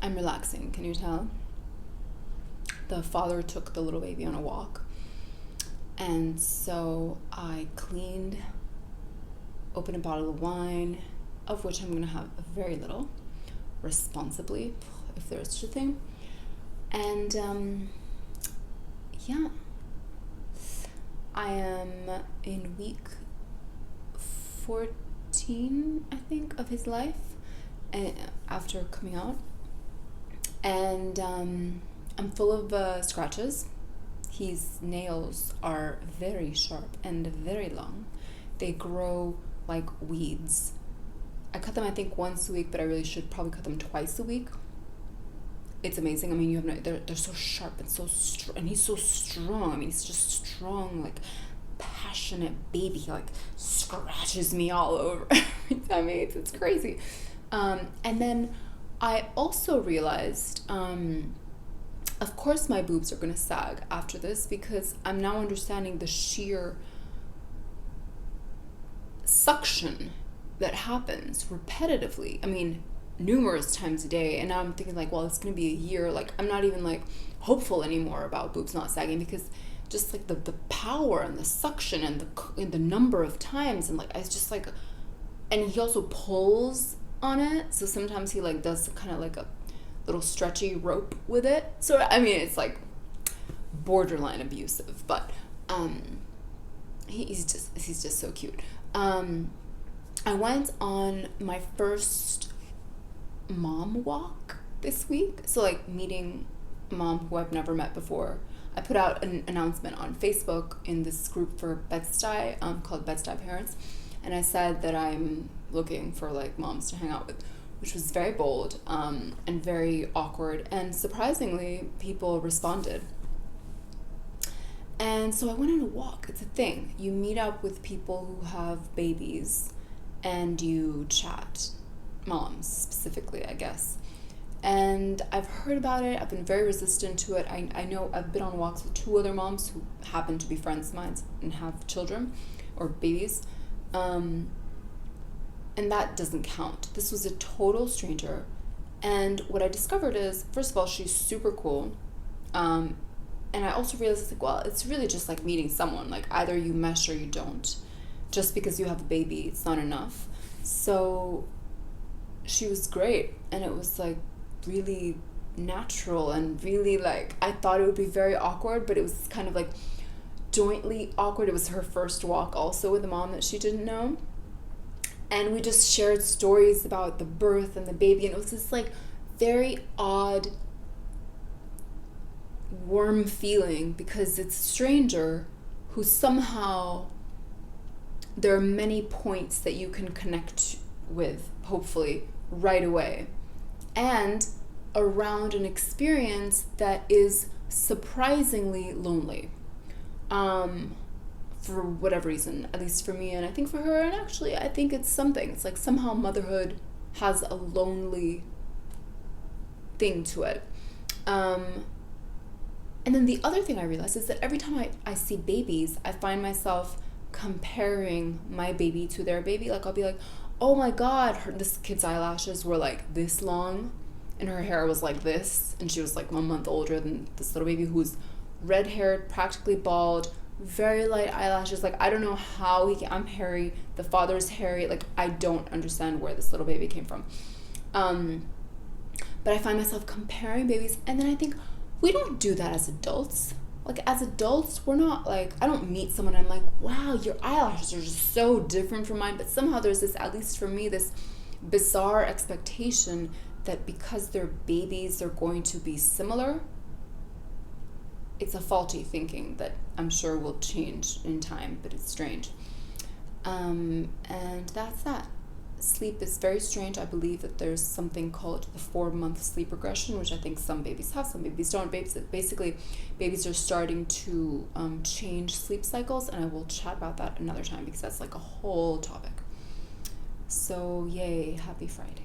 I'm relaxing, can you tell? The father took the little baby on a walk. And so I cleaned, opened a bottle of wine, of which I'm going to have very little, responsibly, if there's such a thing. And yeah, I am in week 14, I think, of his life after coming out. And I'm full of scratches. His nails are very sharp and very long. They grow like weeds. I cut them, I think, once a week, but I really should probably cut them twice a week. It's amazing. I mean, you have no, they're so sharp and so strong, and he's so strong. I mean, he's just strong, like passionate baby. He like scratches me all over every time. It's crazy. And then I also realized, of course, my boobs are gonna sag after this because I'm now understanding the sheer suction that happens repetitively. I mean, numerous times a day. And now I'm thinking like, well, it's going to be a year. Like, I'm not even like hopeful anymore about boobs not sagging because just like the power and the suction and the number of times. And like, it's just like, and he also pulls on it. So sometimes he like does kind of like a little stretchy rope with it. So, I mean, it's like borderline abusive, but, he's just so cute. I went on my first mom walk this week. So like meeting a mom who I've never met before. I put out an announcement on Facebook in this group for Bed-Stuy, called Bed-Stuy Parents. And I said that I'm looking for like moms to hang out with, which was very bold, and very awkward. And surprisingly, people responded. And so I went on a walk. It's a thing. You meet up with people who have babies and you chat. Moms, specifically, I guess. And I've heard about it. I've been very resistant to it. I know I've been on walks with two other moms who happen to be friends of mine and have children or babies. And that doesn't count. This was a total stranger. And what I discovered is, first of all, she's super cool. And I also realized, like, well, it's really just like meeting someone. Like, either you mesh or you don't. Just because you have a baby, it's not enough. So she was great, and it was like really natural and really like, I thought it would be very awkward, but it was kind of like jointly awkward. It was her first walk also with a mom that she didn't know, and we just shared stories about the birth and the baby, and it was this like very odd, warm feeling because it's a stranger who somehow there are many points that you can connect with, hopefully right away, and around an experience that is surprisingly lonely, for whatever reason, at least for me, and I think for her, and actually I think it's something. It's like somehow motherhood has a lonely thing to it. And then the other thing I realized is that every time I see babies, I find myself comparing my baby to their baby. Like, I'll be like, oh my god, this kid's eyelashes were like this long and her hair was like this, and she was like 1 month older than this little baby who's red haired, practically bald, very light eyelashes. Like, I don't know how I'm hairy, the father's hairy. Like, I don't understand where this little baby came from. But I find myself comparing babies, and then I think, we don't do that as adults. Like, as adults, we're not like, I don't meet someone and I'm like, wow, your eyelashes are just so different from mine. But somehow there's this, at least for me, this bizarre expectation that because they're babies, they're going to be similar. It's a faulty thinking that I'm sure will change in time, but it's strange. And that's that. Sleep is very strange. I believe that there's something called the 4-month sleep regression, which I think some babies have, some babies don't. Basically, babies are starting to change sleep cycles, and I will chat about that another time because that's like a whole topic. So, yay, happy Friday.